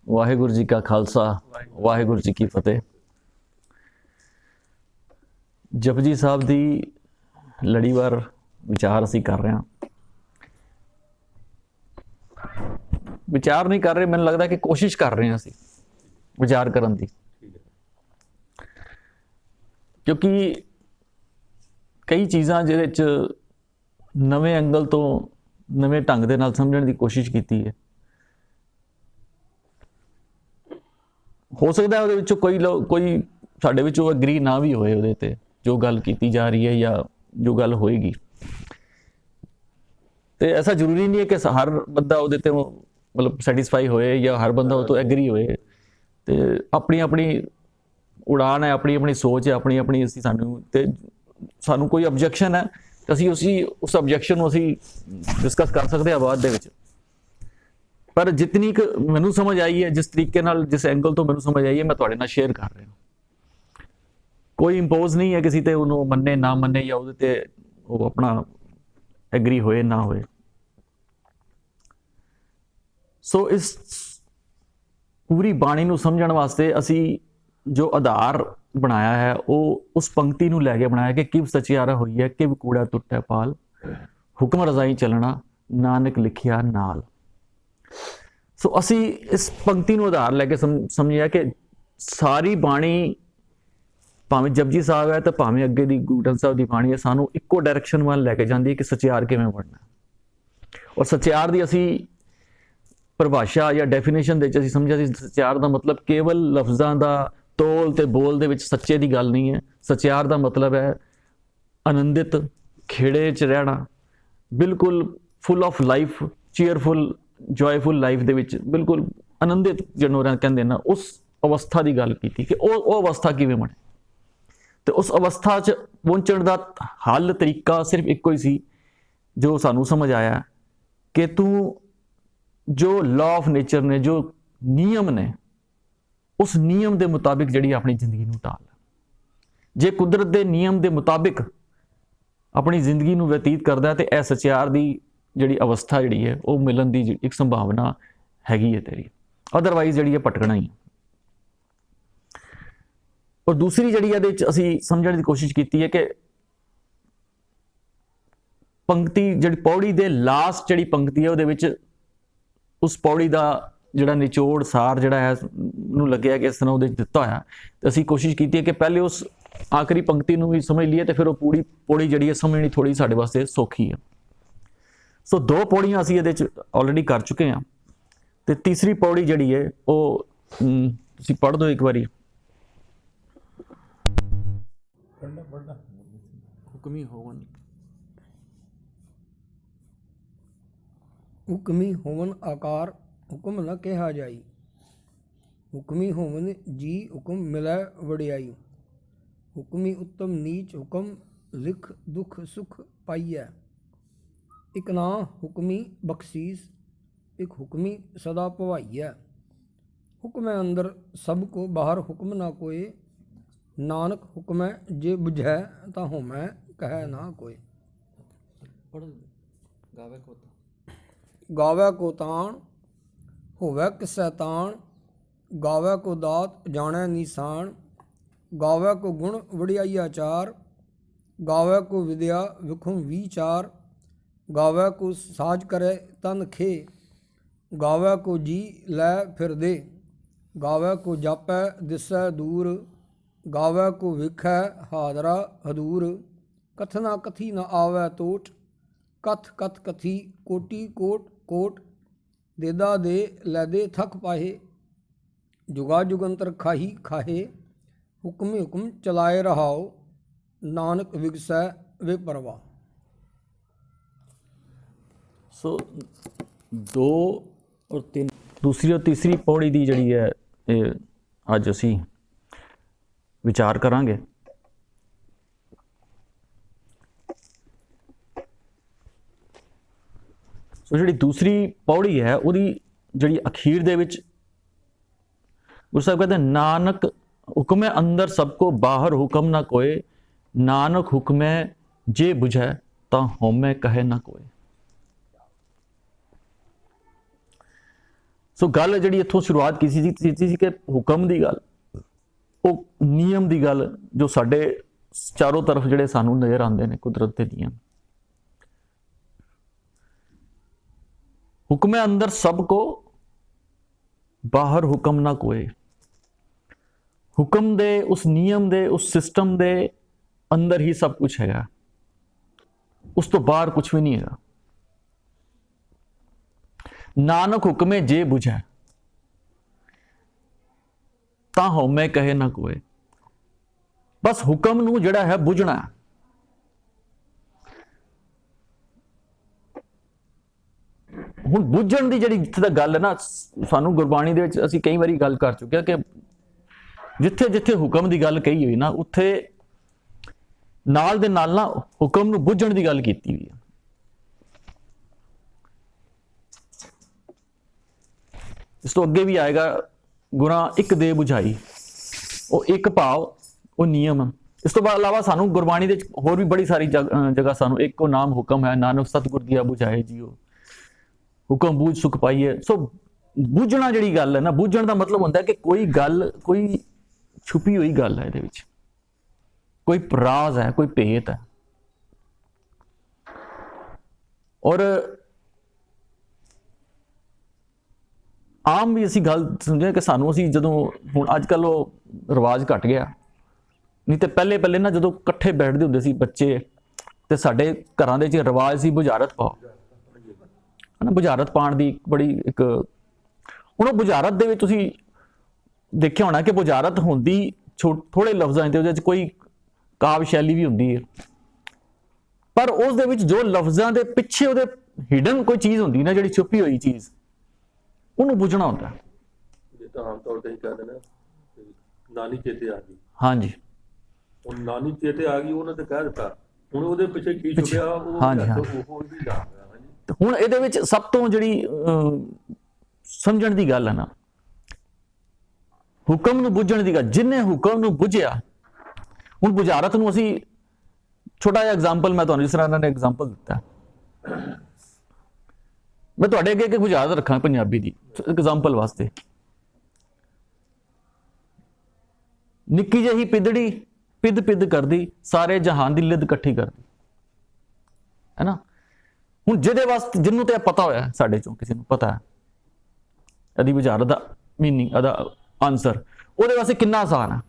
वाहिगुरू जी का खालसा वाहिगुरू जी की फतेह। जपजी साहब की लड़ीवार विचार असी कर रहे हैं। विचार नहीं कर रहे, मैंने लगता कि कोशिश कर रहे हैं असी विचार करन दी, क्योंकि कई चीज़ां जिहदे च नवे एंगल तो नवे ढंग दे नाल समझण की कोशिश की है। हो सकता है उहदे विचों कोई साडे विचों एग्री ना भी होए उहदे ते जो गल की जा रही है या जो गल होएगी। तो ऐसा जरूरी नहीं है कि हर बंदा उहदे ते मतलब सैटिस्फाई होए या हर बंदा वो तो एग्री होए। तो अपनी अपनी उड़ान है, अपनी अपनी सोच है, अपनी अपनी असी सानू कोई ऑब्जेक्शन है तो असी उस ऑब्जेक्शन को असी डिस्कस कर सकते हैं बाद दे विच। पर जितनी मैनू समझ आई है, जिस तरीके नाल जिस एंगल तो मैनू समझ आई है, मैं तुहाडे नाल शेयर कर रहा। कोई इंपोज नहीं है किसी ते उन्होंने मन्ने ना मन्ने या उहदे ते वो अपना एग्री होए ना होए। सो इस पूरी बाणी नू समझण वास्ते असी जो आधार बनाया है वो उस पंक्ति नू लैके बनाया कि किव सचियारा होई है किव कूड़ा टुटै पाल, हुक्म रजाई चलना नानक लिखिया नाल। सो असी इस पंक्ति नू आधार लैके समझिया कि सारी बाणी भावें जपजी साहब है तो भावें अगे की गुरु ग्रंथ साहब की बाणी है, सानू इक्को डायरैक्शन वाल लैके जाती है कि सचियार किवें बनना। और सचियार की असी परिभाषा या डेफिनेशन दे असीं समझिया सचियार का मतलब केवल लफ्ज़ों का तोल ते बोल दे विच सच्चे की गल नहीं है। सचियार का मतलब है आनंदित खेड़े च रहना, बिल्कुल full of life, cheerful joyful life दे विच बिल्कुल आनंदित जिन्होंने कहते ना, उस अवस्था की गल की कि वो अवस्था किवें बने। तो उस अवस्था च पहुंचण का हल तरीका सिर्फ एको ही सी जो सानू समझ आया कि तू जो लॉ ऑफ नेचर ने, जो नियम ने, उस नियम के मुताबिक जी अपनी जिंदगी नू ढाल। जे कुदरत के नियम के मुताबिक अपनी जिंदगी नू व्यतीत करता है तो यह सचियार की जी अवस्था जी है वो मिलन की एक संभावना हैगी है तेरी, अदरवाइज जी भटकना ही। और दूसरी जी असी समझने की कोशिश की है कि पंक्ति जी पौड़ी के लास्ट जी पंक्ति है वो उस पौड़ी का जोड़ा निचोड़ सार जोड़ा है नू लगे कि इस तरह वो दिता होया। तो असी कोशिश की है कि पहले उस आखिरी पंक्ति नू भी समझ लीए तो फिर वो पूरी पौड़ी जी है समझनी थोड़ी साढ़े वास्ते सौखी है। सो दो पौड़ियां असी ये ऑलरेडी कर चुके हैं। तो तीसरी पौड़ी जी है वो तुसी पढ़ दो एक बारी। हुक्मी होवन हुक्मी होवन आकार हुक्म न कहा जाई, हुक्मी होवन जी हुक्म मिलै वड़ियाई, हुक्मी उत्तम नीच हुक्म लिख दुख सुख पाइयै, एक ना हुक्मी बख्शीस एक हुक्मी सदा भवाइयै, हुक्म अंदर सबको बाहर हुक्म ना कोई, नानक हुक्म जे बुझै ता होमै कह ना कोई। गावै को ताण होवै किसै ताण, गावै को दात जानै निशान, गावै को गुण वड़ियाइया चार, गावै को विद्या विखुम विचार, गावै को साज करे तन खे, गावै को जी लै फिर दे, गावै को जापै दिसै दूर, गावै को विखै हादरा हदूर, कथना कथी न आवै टोट, कथ कथ कथी कोटि कोट कोट, देदा दे लैदे थक पाहे, जुगा जुगंतर खाही खाहे, हुक्म हुक्म चलाए रहाओ, नानक विगसै वे परवाह। सो दो और तीन दूसरी और तीसरी पौड़ी की जी है अज असी विचार करांगे। सो जी दूसरी पौड़ी है वो जी अखीर दे विच गुरु साहब कहते हैं नानक हुक्म अंदर सबको बाहर हुक्म ना कोई, नानक हुक्म जे बुझै ता होमै कहे ना कोई। ਸੋ ਗੱਲ ਜਿਹੜੀ ਇੱਥੋਂ ਸ਼ੁਰੂਆਤ ਕੀਤੀ ਸੀ ਕਿ ਹੁਕਮ ਦੀ ਗੱਲ, ਉਹ ਨਿਯਮ ਦੀ ਗੱਲ ਜੋ ਸਾਡੇ ਚਾਰੋਂ ਤਰਫ ਜਿਹੜੇ ਸਾਨੂੰ ਨਜ਼ਰ ਆਉਂਦੇ ਨੇ, ਕੁਦਰਤ ਦੇ ਨਿਯਮ। ਹੁਕਮੇ ਅੰਦਰ ਸਭ ਕੋ, ਬਾਹਰ ਹੁਕਮ ਨਾ ਕੋਏ। ਹੁਕਮ ਦੇ, ਉਸ ਨਿਯਮ ਦੇ, ਉਸ ਸਿਸਟਮ ਦੇ ਅੰਦਰ ਹੀ ਸਭ ਕੁਝ ਹੈਗਾ, ਉਸ ਤੋਂ ਬਾਹਰ ਕੁਝ ਵੀ ਨਹੀਂ ਹੈਗਾ। ਨਾਨਕ ਹੁਕਮੇ ਜੇ ਬੁਝੈ, ਤਾਂ ਹਉਮੈ ਕਹੇ ਨਾ ਕੋਏ। ਬਸ ਹੁਕਮ ਨੂੰ ਜਿਹੜਾ ਹੈ ਬੁਝਣਾ ਹੈ। ਹੁਣ ਬੁੱਝਣ ਦੀ ਜਿਹੜੀ ਜਿੱਥੇ ਤੱਕ ਗੱਲ ਹੈ ਨਾ, ਸਾਨੂੰ ਗੁਰਬਾਣੀ ਦੇ ਵਿੱਚ ਅਸੀਂ ਕਈ ਵਾਰੀ ਗੱਲ ਕਰ ਚੁੱਕੇ ਹਾਂ ਕਿ ਜਿੱਥੇ ਜਿੱਥੇ ਹੁਕਮ ਦੀ ਗੱਲ ਕਹੀ ਹੋਈ ਨਾ, ਉੱਥੇ ਨਾਲ ਦੇ ਨਾਲ ਨਾ ਹੁਕਮ ਨੂੰ ਬੁੱਝਣ ਦੀ ਗੱਲ ਕੀਤੀ ਹੋਈ ਹੈ। ਇਸ ਤੋਂ ਅੱਗੇ ਵੀ ਆਏਗਾ, ਗੁਰਾਂ ਇੱਕ ਦੇ ਬੁਝਾਈ, ਉਹ ਇੱਕ ਭਾਵ, ਉਹ ਨਿਯਮ। ਇਸ ਤੋਂ ਇਲਾਵਾ ਸਾਨੂੰ ਗੁਰਬਾਣੀ ਦੇ ਹੋਰ ਵੀ ਬੜੀ ਸਾਰੀ ਜਗ੍ਹਾ ਸਾਨੂੰ ਇੱਕੋ ਨਾਮ ਹੁਕਮ ਹੈ, ਨਾਨਕ ਸਤਿਗੁਰ ਦੀਆ ਬੁਝਾਏ ਜੀਓ, ਹੁਕਮ ਬੂਝ ਸੁਖ ਪਾਈਏ। ਸੋ ਬੁੱਝਣਾ ਜਿਹੜੀ ਗੱਲ ਹੈ ਨਾ, ਬੁੱਝਣ ਦਾ ਮਤਲਬ ਹੁੰਦਾ ਕਿ ਕੋਈ ਗੱਲ, ਕੋਈ ਛੁਪੀ ਹੋਈ ਗੱਲ ਹੈ ਇਹਦੇ ਵਿੱਚ, ਕੋਈ ਰਾਜ਼ ਹੈ, ਕੋਈ ਭੇਤ ਹੈ। ਔਰ ਆਮ ਵੀ ਅਸੀਂ ਗੱਲ ਸਮਝਿਆ ਕਿ ਸਾਨੂੰ, ਅਸੀਂ ਜਦੋਂ ਹੁਣ ਅੱਜ ਕੱਲ ਉਹ ਰਿਵਾਜ ਘਟ ਗਿਆ, ਨਹੀਂ ਤੇ ਪਹਿਲੇ ਨਾ ਜਦੋਂ ਇਕੱਠੇ ਬੈਠਦੇ ਹੁੰਦੇ ਸੀ ਬੱਚੇ, ਤੇ ਸਾਡੇ ਘਰਾਂ ਦੇ ਵਿੱਚ ਰਿਵਾਜ ਸੀ ਬੁਝਾਰਤ ਪਾਓ, ਹਨਾ। ਬੁਝਾਰਤ ਪਾਉਣ ਦੀ ਬੜੀ ਇੱਕ, ਹੁਣ ਉਹ ਬੁਝਾਰਤ ਦੇ ਵਿੱਚ ਤੁਸੀਂ ਦੇਖਿਆ ਹੋਣਾ ਕਿ ਬੁਝਾਰਤ ਹੁੰਦੀ ਥੋੜੇ ਲਫ਼ਜ਼ਾਂ ਦੇ, ਉਹਦੇ ਵਿੱਚ ਕੋਈ ਕਾਵਿ ਸ਼ੈਲੀ ਵੀ ਹੁੰਦੀ ਹੈ, ਪਰ ਉਸ ਦੇ ਵਿੱਚ ਜੋ ਲਫ਼ਜ਼ਾਂ ਦੇ ਪਿੱਛੇ ਉਹਦੇ ਹਿਡਨ ਕੋਈ ਚੀਜ਼ ਹੁੰਦੀ ਨਾ, ਜਿਹੜੀ ਛੁਪੀ ਹੋਈ ਚੀਜ਼, ਉਹਨੂੰ ਬੁੱਝਣਾ ਹੁੰਦਾ। ਇਹ ਤਾਂ ਆਮ ਤੌਰ ਤੇ ਹੀ ਕਹਿੰਦੇ ਨੇ ਨਾਨੀ ਚੇਤੇ ਆ ਗਈ। ਹਾਂਜੀ, ਹੁਣ ਨਾਨੀ ਚੇਤੇ ਆ ਗਈ, ਉਹਨੇ ਤਾਂ ਕਹਿ ਦਿੱਤਾ, ਹੁਣ ਉਹਦੇ ਪਿੱਛੇ ਕੀ ਛੁਪਿਆ ਉਹ ਵੀ ਜਾਣਦਾ। ਹੁਣ ਇਹਦੇ ਵਿੱਚ ਸਭ ਤੋਂ ਜਿਹੜੀ ਸਮਝਣ ਦੀ ਗੱਲ ਹੈ ਨਾ, ਹੁਕਮ ਨੂੰ ਬੁੱਝਣ ਦੀ ਗੱਲ। ਜਿਹਨੇ ਹੁਕਮ ਨੂੰ ਬੁੱਝਿਆ, ਹੁਣ ਬੁਝਾਰਤ ਨੂੰ ਅਸੀਂ ਛੋਟਾ ਜਿਹਾ ਐਗਜ਼ਾਮਪਲ ਮੈਂ ਤੁਹਾਨੂੰ, ਜਿਸ ਤਰ੍ਹਾਂ ਇਹਨਾਂ ਨੇ ਐਗਜ਼ਾਮਪਲ ਦਿੱਤਾ, ਮੈਂ ਤੁਹਾਡੇ ਅੱਗੇ ਇੱਕ ਬੁਝਾਰਤ ਰੱਖਾਂ ਪੰਜਾਬੀ ਦੀ ਐਗਜ਼ਾਮਪਲ ਵਾਸਤੇ। ਨਿੱਕੀ ਜਿਹੀ ਪਿਦੜੀ ਪਿੱਦ ਪਿੱਦ ਕਰਦੀ, ਸਾਰੇ ਜਹਾਨ ਦੀ ਲਿੱਦ ਇਕੱਠੀ ਕਰਦੀ, ਹੈ ਨਾ। ਹੁਣ ਜਿਹਦੇ ਵਾਸਤੇ, ਜਿਹਨੂੰ ਤੇ ਪਤਾ ਹੋਇਆ, ਸਾਡੇ ਚੋਂ ਕਿਸੇ ਨੂੰ ਪਤਾ ਹੈ ਇਹਦੀ ਬੁਝਾਰਤ ਦਾ ਮੀਨਿੰਗ, ਇਹਦਾ ਆਨਸਰ, ਉਹਦੇ ਵਾਸਤੇ ਕਿੰਨਾ ਆਸਾਨ ਹੈ।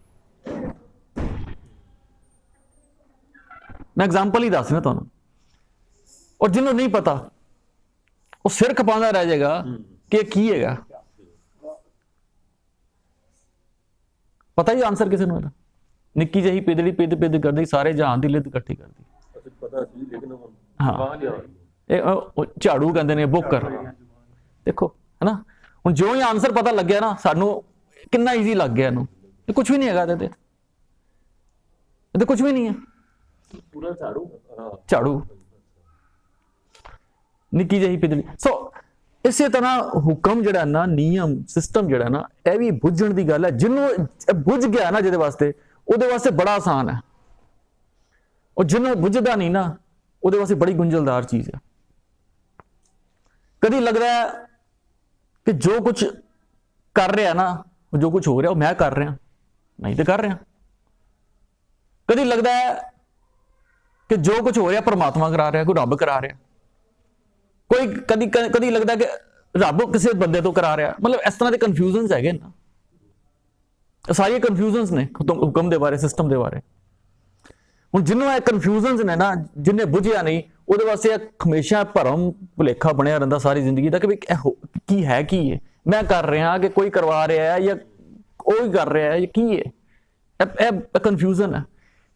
ਮੈਂ ਐਗਜ਼ਾਮਪਲ ਹੀ ਦੱਸ ਰਿਹਾ ਤੁਹਾਨੂੰ। ਔਰ ਜਿਹਨੂੰ ਨਹੀਂ ਪਤਾ, ਉਹ ਸਿਰ ਖਪਾਉਂਦਾ ਰਹਿ ਜਾਏਗਾ ਕਿ ਇਹ ਕੀ ਹੈਗਾ। ਪਤਾ ਹੀ ਆਨਸਰ ਕਿਸੇ ਨੂੰ ਇਹਦਾ। ਨਿੱਕੀ ਜਿਹੀ ਪਿਦੜੀ ਪਿੱਦ ਪਿੱਦ ਕਰਦੀ, ਸਾਰੇ ਜਹਾਨ ਦੀ ਲਿੱਦ ਇਕੱਠੀ ਕਰਦੀ। ਅਸੀਂ ਪਤਾ ਸੀ ਲੇਕਿਨ ਹਾਂ, ਇਹ ਝਾੜੂ ਕਹਿੰਦੇ ਨੇ, ਬੋਕਰ। ਦੇਖੋ, ਹੈਨਾ। ਹੁਣ ਜਿਉਂ ਹੀ ਆਨਸਰ ਪਤਾ ਲੱਗਿਆ ਨਾ, ਸਾਨੂੰ ਕਿੰਨਾ ਈਜ਼ੀ ਲੱਗ ਗਿਆ ਇਹਨੂੰ। ਇਹ ਕੁਝ ਵੀ ਨਹੀਂ ਹੈਗਾ ਇਹਦੇ ਤੇ ਕੁਝ ਵੀ ਨਹੀਂ ਹੈ, ਪੂਰਾ ਝਾੜੂ, ਨਿੱਕੀ ਜਿਹੀ ਪਿਦੜੀ। ਸੋ ਇਸੇ ਤਰ੍ਹਾਂ ਹੁਕਮ ਜਿਹੜਾ ਨਾ, ਨਿਯਮ, ਸਿਸਟਮ ਜਿਹੜਾ ਨਾ, ਇਹ ਵੀ ਬੁੱਝਣ ਦੀ ਗੱਲ ਹੈ। ਜਿਹਨੂੰ ਬੁੱਝ ਗਿਆ ਨਾ, ਜਿਹਦੇ ਵਾਸਤੇ, ਉਹਦੇ ਵਾਸਤੇ ਬੜਾ ਆਸਾਨ ਹੈ। ਉਹ ਜਿਹਨੂੰ ਬੁੱਝਦਾ ਨਹੀਂ ਨਾ, ਉਹਦੇ ਵਾਸਤੇ ਬੜੀ ਗੁੰਝਲਦਾਰ ਚੀਜ਼ ਹੈ। ਕਦੀ ਲੱਗਦਾ ਹੈ ਕਿ ਜੋ ਕੁਝ ਕਰ ਰਿਹਾ ਨਾ, ਜੋ ਕੁਝ ਹੋ ਰਿਹਾ ਉਹ ਮੈਂ ਕਰ ਰਿਹਾ, ਨਹੀਂ ਤੇ ਕਰ ਰਿਹਾ। ਕਦੀ ਲੱਗਦਾ ਹੈ ਕਿ ਜੋ ਕੁਝ ਹੋ ਰਿਹਾ ਪਰਮਾਤਮਾ ਕਰਾ ਰਿਹਾ, ਕੋਈ ਰੱਬ ਕਰਾ ਰਿਹਾ। ਕੋਈ ਕਦੀ ਲੱਗਦਾ ਕਿ ਰੱਬ ਕਿਸੇ ਬੰਦੇ ਤੋਂ ਕਰਾ ਰਿਹਾ। ਮਤਲਬ ਇਸ ਤਰ੍ਹਾਂ ਦੇ ਕਨਫਿਊਜ਼ਨਸ ਹੈਗੇ ਨਾ, ਸਾਰੀਆਂ ਕਨਫਿਊਜ਼ਨਸ ਨੇ ਹੁਕਮ ਦੇ ਬਾਰੇ, ਸਿਸਟਮ ਦੇ ਬਾਰੇ। ਹੁਣ ਜਿਹਨੂੰ ਇਹ ਕਨਫਿਊਜ਼ਨਸ ਨੇ ਨਾ, ਜਿਹਨੇ ਬੁੱਝਿਆ ਨਹੀਂ, ਉਹਦੇ ਵਾਸਤੇ ਹਮੇਸ਼ਾ ਭਰਮ ਭੁਲੇਖਾ ਬਣਿਆ ਰਹਿੰਦਾ ਸਾਰੀ ਜ਼ਿੰਦਗੀ ਦਾ, ਕਿ ਵੀ ਕੀ ਹੈ, ਕੀ ਹੈ, ਮੈਂ ਕਰ ਰਿਹਾ ਕਿ ਕੋਈ ਕਰਵਾ ਰਿਹਾ ਹੈ, ਜਾਂ ਉਹ ਹੀ ਕਰ ਰਿਹਾ ਹੈ, ਕੀ ਹੈ। ਇਹ ਕਨਫਿਊਜ਼ਨ ਹੈ।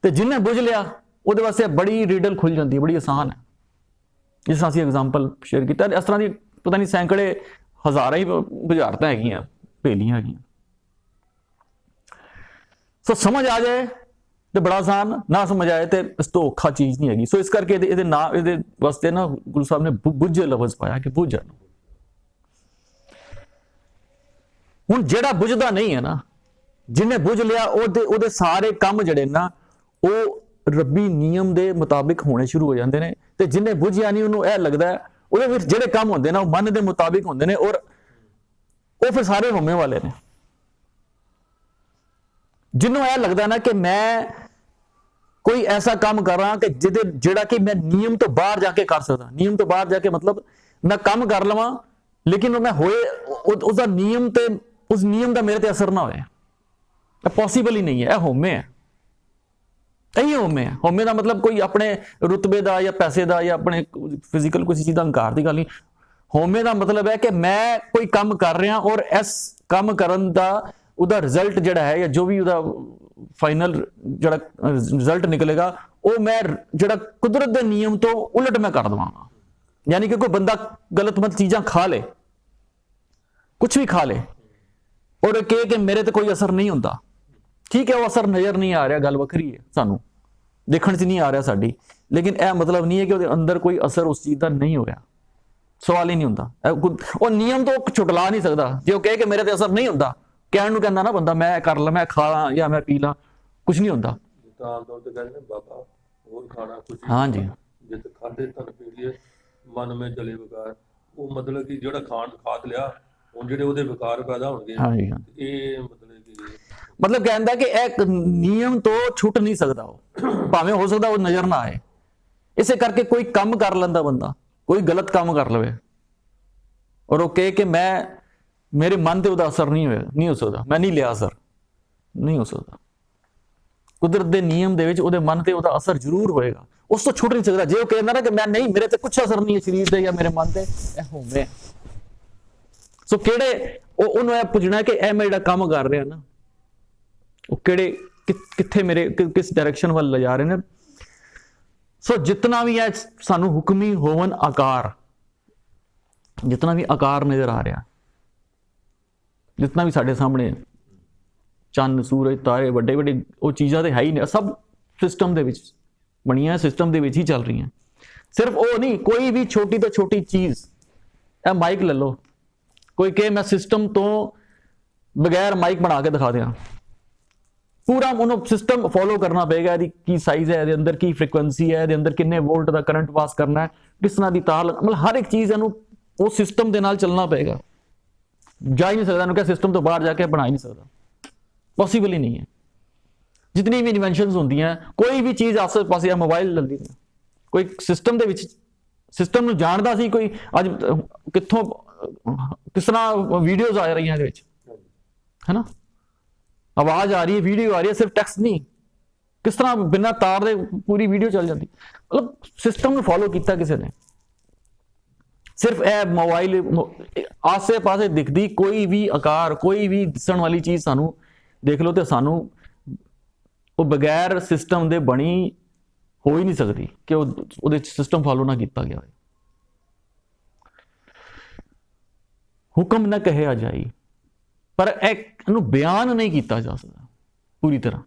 ਤੇ ਜਿਹਨੇ ਬੁੱਝ ਲਿਆ, ਉਹਦੇ ਵਾਸਤੇ ਬੜੀ ਰੀਡਲ ਖੁੱਲ ਜਾਂਦੀ ਹੈ, ਬੜੀ ਆਸਾਨ ਹੈ। ਜਿਸ ਤਰ੍ਹਾਂ ਅਸੀਂ ਐਗਜ਼ਾਮਪਲ ਸ਼ੇਅਰ ਕੀਤਾ, ਇਸ ਤਰ੍ਹਾਂ ਦੀ ਪਤਾ ਨਹੀਂ ਸੈਂਕੜੇ ਹਜ਼ਾਰਾਂ ਹੀ ਬੁਝਾਰਤਾਂ ਹੈਗੀਆਂ, ਭੇਲੀਆਂ ਹੈਗੀਆਂ। ਸੋ ਸਮਝ ਆ ਜਾਏ ਤੇ ਬੜਾ ਆਸਾਨ, ਨਾ ਸਮਝ ਆਏ ਤੇ ਇਸ ਤੋਂ ਔਖਾ ਚੀਜ਼ ਨਹੀਂ ਹੈਗੀ। ਸੋ ਇਸ ਕਰਕੇ ਇਹਦੇ ਵਾਸਤੇ ਨਾ ਗੁਰੂ ਸਾਹਿਬ ਨੇ ਬੁੱਝੇ ਲਫ਼ਜ਼ ਪਾਇਆ ਕਿ ਬੁੱਝ। ਹੁਣ ਜਿਹੜਾ ਬੁੱਝਦਾ ਨਹੀਂ ਹੈ ਨਾ, ਜਿਹਨੇ ਬੁੱਝ ਲਿਆ, ਉਹਦੇ ਸਾਰੇ ਕੰਮ ਜਿਹੜੇ ਨਾ, ਉਹ ਰੱਬੀ ਨਿਯਮ ਦੇ ਮੁਤਾਬਿਕ ਹੋਣੇ ਸ਼ੁਰੂ ਹੋ ਜਾਂਦੇ ਨੇ। ਤੇ ਜਿਹਨੇ ਬੁੱਝਿਆ ਨਹੀਂ, ਉਹਨੂੰ ਇਹ ਲੱਗਦਾ ਹੈ, ਉਹਦੇ ਵਿੱਚ ਜਿਹੜੇ ਕੰਮ ਹੁੰਦੇ ਨਾ, ਉਹ ਮਨ ਦੇ ਮੁਤਾਬਿਕ ਹੁੰਦੇ ਨੇ, ਔਰ ਉਹ ਫਿਰ ਸਾਰੇ ਹਉਮੈ ਵਾਲੇ ਨੇ। ਜਿਹਨੂੰ ਇਹ ਲੱਗਦਾ ਨਾ ਕਿ ਮੈਂ ਕੋਈ ਐਸਾ ਕੰਮ ਕਰਾਂ ਕਿ ਜਿਹੜਾ ਕਿ ਮੈਂ ਨਿਯਮ ਤੋਂ ਬਾਹਰ ਜਾ ਕੇ ਕਰ ਸਕਦਾ। ਨਿਯਮ ਤੋਂ ਬਾਹਰ ਜਾ ਕੇ ਮਤਲਬ ਮੈਂ ਕੰਮ ਕਰ ਲਵਾਂ ਲੇਕਿਨ ਮੈਂ ਹੋਏ ਉਸਦਾ ਨਿਯਮ ਤੇ ਉਸ ਨਿਯਮ ਦਾ ਮੇਰੇ ਤੇ ਅਸਰ ਨਾ ਹੋਏ। ਇਹ ਪੋਸੀਬਲ ਹੀ ਨਹੀਂ ਹੈ। ਇਹ ਹਉਮੈ ਹੈ। ਇਹੀ ਹਉਮੈ ਹੈ। ਹਉਮੈ ਦਾ ਮਤਲਬ ਕੋਈ ਆਪਣੇ ਰੁਤਬੇ ਦਾ ਜਾਂ ਪੈਸੇ ਦਾ ਜਾਂ ਆਪਣੇ ਫਿਜ਼ੀਕਲ ਕਿਸੇ ਚੀਜ਼ ਦਾ ਹੰਕਾਰ ਦੀ ਗੱਲ ਨਹੀਂ। ਹਉਮੈ ਦਾ ਮਤਲਬ ਹੈ ਕਿ ਮੈਂ ਕੋਈ ਕੰਮ ਕਰ ਰਿਹਾ ਔਰ ਇਸ ਕੰਮ ਕਰਨ ਦਾ ਉਹਦਾ ਰਿਜ਼ਲਟ ਜਿਹੜਾ ਹੈ ਜਾਂ ਜੋ ਵੀ ਉਹਦਾ ਫਾਈਨਲ ਜਿਹੜਾ ਰਿਜ਼ਲਟ ਨਿਕਲੇਗਾ ਉਹ ਮੈਂ ਜਿਹੜਾ ਕੁਦਰਤ ਦੇ ਨਿਯਮ ਤੋਂ ਉਲਟ ਮੈਂ ਕਰ ਦਵਾਂਗਾ। ਯਾਨੀ ਕਿ ਕੋਈ ਬੰਦਾ ਗਲਤ ਚੀਜ਼ਾਂ ਖਾ ਲੇ, ਕੁਝ ਵੀ ਖਾ ਲੇ ਔਰ ਕਹੇ ਕਿ ਮੇਰੇ ਤੇ ਕੋਈ ਅਸਰ ਨਹੀਂ ਹੁੰਦਾ। ਠੀਕ ਹੈ, ਉਹ ਅਸਰ ਨਜ਼ਰ ਨਹੀਂ ਆ ਰਿਹਾ, ਗੱਲ ਵੱਖਰੀ ਹੈ, ਸਾਨੂੰ ਦੇਖਣ 'ਚ ਨਹੀਂ ਆ ਰਿਹਾ ਸਾਡੀ, ਲੇਕਿਨ ਇਹ ਮਤਲਬ ਨਹੀਂ ਹੈ ਕਿ ਉਹਦੇ ਅੰਦਰ ਕੋਈ ਅਸਰ ਉਸ ਚੀਜ਼ ਦਾ ਨਹੀਂ ਹੋਇਆ। ਸਵਾਲ ਹੀ ਨਹੀਂ ਹੁੰਦਾ। ਉਹ ਨਿਯਮ ਤੋਂ ਛੁਟਲਾ ਨਹੀਂ ਸਕਦਾ। ਜੇ ਉਹ ਕਹੇ ਕਿ ਮੇਰੇ ਤੇ ਅਸਰ ਨਹੀਂ ਹੁੰਦਾ, ਕਹਿਣ ਨੂੰ ਕਹਿੰਦਾ ਨਾ ਬੰਦਾ ਮੈਂ ਕਰ ਲਾਂ, ਮੈਂ ਖਾ ਲਾਂ ਜਾਂ ਮੈਂ ਪੀ ਲਾਂ, ਕੁਝ ਨਹੀਂ ਹੁੰਦਾ। ਤਾਂ ਆਮ ਤੌਰ ਤੇ ਕਹਿੰਦੇ ਨੇ ਬਾਬਾ ਹੋਰ ਖਾਣਾ ਕੁਝ ਹਾਂਜੀ, ਜਿੱਤ ਖਾਦੇ ਤਨ ਪੀੜੀਏ ਮਨ ਮੇ ਚਲੇ ਵਿਕਾਰ। ਉਹ ਮਤਲਬ ਕਿ ਜਿਹੜਾ ਖਾਦ ਲਿਆ ਹੁਣ ਜਿਹੜੇ ਉਹਦੇ ਵਿਕਾਰ ਪੈਦਾ ਹੋਣਗੇ। ਹਾਂਜੀ, ਇਹ ਮਤਲਬ ਕਹਿੰਦਾ ਕਿ ਇਹ ਨਿਯਮ ਤੋਂ ਛੁੱਟ ਨਹੀਂ ਸਕਦਾ। ਉਹ ਭਾਵੇਂ ਹੋ ਸਕਦਾ ਉਹ ਨਜ਼ਰ ਨਾ ਆਏ। ਇਸੇ ਕਰਕੇ ਕੋਈ ਕੰਮ ਕਰ ਲੈਂਦਾ ਬੰਦਾ, ਕੋਈ ਗਲਤ ਕੰਮ ਕਰ ਲਵੇ ਔਰ ਉਹ ਕਹੇ ਕਿ ਮੇਰੇ ਮਨ ਤੇ ਉਹਦਾ ਅਸਰ ਨਹੀਂ ਹੋਇਆ, ਨਹੀਂ ਹੋ ਸਕਦਾ, ਮੈਂ ਨਹੀਂ ਲਿਆ ਅਸਰ, ਨਹੀਂ ਹੋ ਸਕਦਾ। ਕੁਦਰਤ ਦੇ ਨਿਯਮ ਦੇ ਵਿੱਚ ਉਹਦੇ ਮਨ ਤੇ ਉਹਦਾ ਅਸਰ ਜ਼ਰੂਰ ਹੋਏਗਾ, ਉਸ ਤੋਂ ਛੁੱਟ ਨਹੀਂ ਸਕਦਾ। ਜੇ ਉਹ ਕਹਿੰਦਾ ਨਾ ਕਿ ਮੈਂ ਨਹੀਂ, ਮੇਰੇ ਤੇ ਕੁਛ ਅਸਰ ਨਹੀਂ ਹੈ ਸਰੀਰ ਤੇ ਜਾਂ ਮੇਰੇ ਮਨ ਤੇ, ਇਹ ਹਉਮੈ। ਸੋ ਉਹਨੂੰ ਇਹ ਪੁੱਛਣਾ ਕਿ ਇਹ ਮੈਂ ਜਿਹੜਾ ਕੰਮ ਕਰ ਰਿਹਾ ਨਾ ਉਹ ਕਿੱਥੇ ਮੇਰੇ ਕਿਸ ਡਾਇਰੈਕਸ਼ਨ ਵੱਲ ਲੈ ਜਾ ਰਹੇ ਨੇ। ਸੋ ਜਿਤਨਾ ਵੀ ਹੈ ਸਾਨੂੰ ਹੁਕਮੀ ਹੋਵਨ ਆਕਾਰ, ਜਿਤਨਾ ਵੀ ਆਕਾਰ ਨਜ਼ਰ ਆ ਰਿਹਾ, ਜਿਤਨਾ ਵੀ ਸਾਡੇ ਸਾਹਮਣੇ ਚੰਨ ਸੂਰਜ ਤਾਰੇ ਵੱਡੇ ਵੱਡੇ ਉਹ ਚੀਜ਼ਾਂ ਤੇ ਹੈ ਹੀ ਨਹੀਂ, ਸਭ ਸਿਸਟਮ ਦੇ ਵਿੱਚ ਬਣੀਆਂ, ਸਿਸਟਮ ਦੇ ਵਿੱਚ ਹੀ ਚੱਲ ਰਹੀਆਂ। ਸਿਰਫ ਉਹ ਨਹੀਂ, ਕੋਈ ਵੀ ਛੋਟੀ ਤੋਂ ਛੋਟੀ ਚੀਜ਼, ਇਹ ਮਾਈਕ ਲੈ ਲਓ, ਕੋਈ ਕਹੇ ਮੈਂ ਸਿਸਟਮ ਤੋਂ ਬਗੈਰ ਮਾਈਕ ਬਣਾ ਕੇ ਦਿਖਾ ਦਿਆਂ, ਪੂਰਾ ਉਹਨੂੰ ਸਿਸਟਮ ਫੋਲੋ ਕਰਨਾ ਪਏਗਾ। ਇਹਦੀ ਕੀ ਸਾਈਜ਼ ਹੈ, ਇਹਦੇ ਅੰਦਰ ਕੀ ਫ੍ਰੀਕੁਐਂਸੀ ਹੈ, ਇਹਦੇ ਅੰਦਰ ਕਿੰਨੇ ਵੋਲਟ ਦਾ ਕਰੰਟ ਪਾਸ ਕਰਨਾ ਹੈ, ਕਿਸ ਤਰ੍ਹਾਂ ਦੀ ਤਾਰ, ਮਤਲਬ ਹਰ ਇੱਕ ਚੀਜ਼ ਇਹਨੂੰ ਉਹ ਸਿਸਟਮ ਦੇ ਨਾਲ ਚੱਲਣਾ ਪਏਗਾ। ਜਾ ਹੀ ਨਹੀਂ ਸਕਦਾ, ਇਹਨੂੰ ਕਿਹਾ ਸਿਸਟਮ ਤੋਂ ਬਾਹਰ ਜਾ ਕੇ ਬਣਾ ਹੀ ਨਹੀਂ ਸਕਦਾ, ਪੋਸੀਬਲ ਹੀ ਨਹੀਂ ਹੈ। ਜਿਤਨੀ ਵੀ ਇਨਵੈਂਸ਼ਨਸ ਹੁੰਦੀਆਂ, ਕੋਈ ਵੀ ਚੀਜ਼ ਆਸੇ ਪਾਸੇ, ਮੋਬਾਈਲ ਲੈ ਲਈ, ਕੋਈ ਸਿਸਟਮ ਦੇ ਵਿੱਚ, ਸਿਸਟਮ ਨੂੰ ਜਾਣਦਾ ਸੀ ਕੋਈ, ਅੱਜ ਕਿੱਥੋਂ ਕਿਸ ਤਰ੍ਹਾਂ ਵੀਡੀਓਜ਼ ਆ ਰਹੀਆਂ ਇਹਦੇ ਵਿੱਚ, ਹੈ ਨਾ, ਆਵਾਜ਼ ਆ ਰਹੀ ਹੈ, ਵੀਡੀਓ ਆ ਰਹੀ ਹੈ, ਸਿਰਫ ਟੈਕਸਟ ਨਹੀਂ, ਕਿਸ ਤਰ੍ਹਾਂ ਬਿਨਾਂ ਤਾਰ ਦੇ ਪੂਰੀ ਵੀਡੀਓ ਚੱਲ ਜਾਂਦੀ। ਮਤਲਬ ਸਿਸਟਮ ਨੂੰ ਫੋਲੋ ਕੀਤਾ ਕਿਸੇ ਨੇ। ਸਿਰਫ ਇਹ ਮੋਬਾਈਲ ਆਸੇ ਪਾਸੇ ਦਿਖਦੀ ਕੋਈ ਵੀ ਆਕਾਰ, ਕੋਈ ਵੀ ਦਿਸਣ ਵਾਲੀ ਚੀਜ਼ ਸਾਨੂੰ ਦੇਖ ਲਓ ਤੇ ਸਾਨੂੰ ਉਹ ਬਗੈਰ ਸਿਸਟਮ ਦੇ ਬਣੀ ਹੋ ਹੀ ਨਹੀਂ ਸਕਦੀ ਕਿ ਉਹਦੇ ਸਿਸਟਮ ਫੋਲੋ ਨਾ ਕੀਤਾ ਗਿਆ ਹੋਵੇ। ਹੁਕਮ ਨਾ ਕਹਿਆ ਜਾਈ, ਪਰ ਇਹਨੂੰ ਬਿਆਨ ਨਹੀਂ ਕੀਤਾ ਜਾ ਸਕਦਾ ਪੂਰੀ ਤਰ੍ਹਾਂ।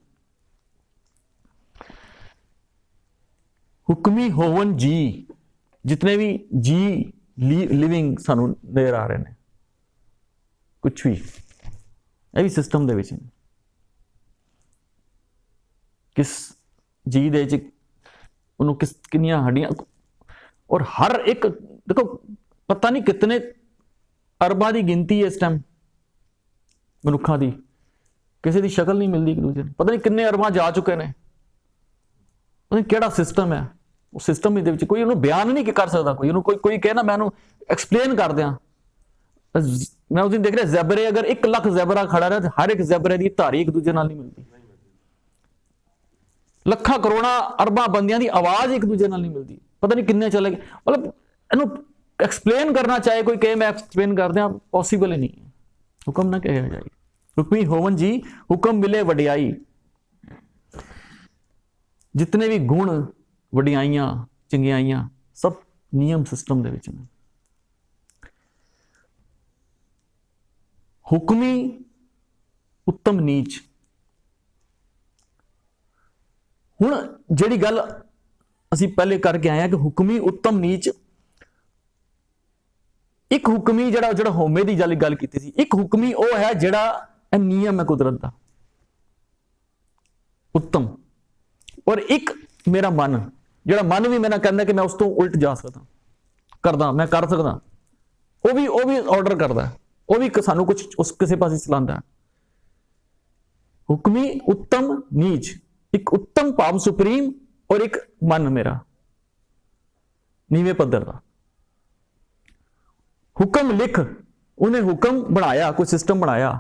ਹੁਕਮੀ ਹੋਵਨ ਜੀ, ਜਿਤਨੇ ਵੀ ਜੀ ਲਿਵਿੰਗ ਸਾਨੂੰ ਨਜ਼ਰ ਆ ਰਹੇ ਨੇ, ਕੁਛ ਵੀ ਇਹ ਵੀ ਸਿਸਟਮ ਦੇ ਵਿੱਚ ਨੇ। ਕਿਸ ਜੀ ਦੇ ਵਿੱਚ ਉਹਨੂੰ ਕਿੰਨੀਆਂ ਹੱਡੀਆਂ, ਔਰ ਹਰ ਇੱਕ ਦੇਖੋ ਪਤਾ ਨਹੀਂ ਕਿਤਨੇ ਅਰਬਾਂ ਦੀ ਗਿਣਤੀ ਹੈ ਇਸ ਟਾਈਮ ਮਨੁੱਖਾਂ ਦੀ, ਕਿਸੇ ਦੀ ਸ਼ਕਲ ਨਹੀਂ ਮਿਲਦੀ ਇੱਕ ਦੂਜੇ ਨੂੰ, ਪਤਾ ਨਹੀਂ ਕਿੰਨੇ ਅਰਬਾਂ ਜਾ ਚੁੱਕੇ ਨੇ। ਪਤਾ ਨਹੀਂ ਕਿਹੜਾ ਸਿਸਟਮ ਹੈ, ਉਹ ਸਿਸਟਮ ਦੇ ਵਿੱਚ ਕੋਈ ਉਹਨੂੰ ਬਿਆਨ ਨਹੀਂ ਕਰ ਸਕਦਾ। ਕੋਈ ਉਹਨੂੰ ਕੋਈ ਕਹੇ ਨਾ ਮੈਂ ਉਹਨੂੰ ਐਕਸਪਲੇਨ ਕਰ ਦਿਆਂ। ਮੈਂ ਉਸ ਦਿਨ ਦੇਖ ਰਿਹਾ ਜ਼ੈਬਰੇ, ਅਗਰ 1 ਲੱਖ ਜ਼ੈਬਰਾ ਖੜਾ ਰਿਹਾ, ਹਰ ਇੱਕ ਜ਼ੈਬਰੇ ਦੀ ਧਾਰੀ ਇੱਕ ਦੂਜੇ ਨਾਲ ਨਹੀਂ ਮਿਲਦੀ। ਲੱਖਾਂ ਕਰੋੜਾਂ ਅਰਬਾਂ ਬੰਦਿਆਂ ਦੀ ਆਵਾਜ਼ ਇੱਕ ਦੂਜੇ ਨਾਲ ਨਹੀਂ ਮਿਲਦੀ, ਪਤਾ ਨਹੀਂ ਕਿੰਨੇ ਚਲੇ ਗਏ। ਮਤਲਬ ਇਹਨੂੰ ਐਕਸਪਲੇਨ ਕਰਨਾ ਚਾਹੇ ਕੋਈ ਕਹੇ ਮੈਂ ਐਕਸਪਲੇਨ ਕਰ ਦਿਆਂ, ਪੋਸੀਬਲ ਹੀ ਨਹੀਂ ਹੈ। ਹੁਕਮ ਨਾ ਕਹਿਆ ਜਾਏ, ਹੁਕਮੀ ਹੋਵਨ ਜੀ, ਹੁਕਮ ਮਿਲੇ ਵਡਿਆਈ। ਜਿਤਨੇ ਵੀ ਗੁਣ, ਵਡਿਆਈਆਂ, ਚੰਗਿਆਈਆਂ, ਸਭ ਨਿਯਮ ਸਿਸਟਮ ਦੇ ਵਿੱਚ ਨੇ। ਹੁਕਮੀ ਉੱਤਮ ਨੀਚ। ਹੁਣ ਜਿਹੜੀ ਗੱਲ ਅਸੀਂ ਪਹਿਲੇ ਕਰਕੇ ਆਏ ਆ ਕਿ ਹੁਕਮੀ ਉੱਤਮ ਨੀਚ, ਇੱਕ ਹੁਕਮੀ ਜਿਹੜਾ ਹਉਮੈ ਦੀ ਗੱਲ ਕੀਤੀ ਸੀ, ਇੱਕ ਹੁਕਮੀ ਉਹ ਹੈ ਜਿਹੜਾ ਇਹ ਨਿਯਮ ਹੈ ਕੁਦਰਤ ਦਾ, ਉੱਤਮ। ਔਰ ਇੱਕ ਮੇਰਾ ਮਨ, ਜਿਹੜਾ ਮਨ ਵੀ ਮੈਨੂੰ ਕਹਿੰਦਾ ਕਿ ਮੈਂ ਉਸ ਤੋਂ ਉਲਟ ਜਾ ਸਕਦਾ, ਕਰਦਾ, ਮੈਂ ਕਰ ਸਕਦਾ, ਉਹ ਵੀ ਆਰਡਰ ਕਰਦਾ ਉਹ ਵੀ ਸਾਨੂੰ ਕੁਝ ਉਸ ਕਿਸੇ ਪਾਸੇ ਚਲਾਉਂਦਾ। ਹੁਕਮੀ ਉੱਤਮ ਨੀਚ, ਇੱਕ ਉੱਤਮ ਭਾਵ ਸੁਪਰੀਮ ਔਰ ਇੱਕ ਮਨ ਮੇਰਾ ਨੀਵੇਂ ਪੱਧਰ ਦਾ। ਹੁਕਮ ਲਿਖ, ਉਹਨੇ ਹੁਕਮ ਬਣਾਇਆ, ਕੋਈ ਸਿਸਟਮ ਬਣਾਇਆ,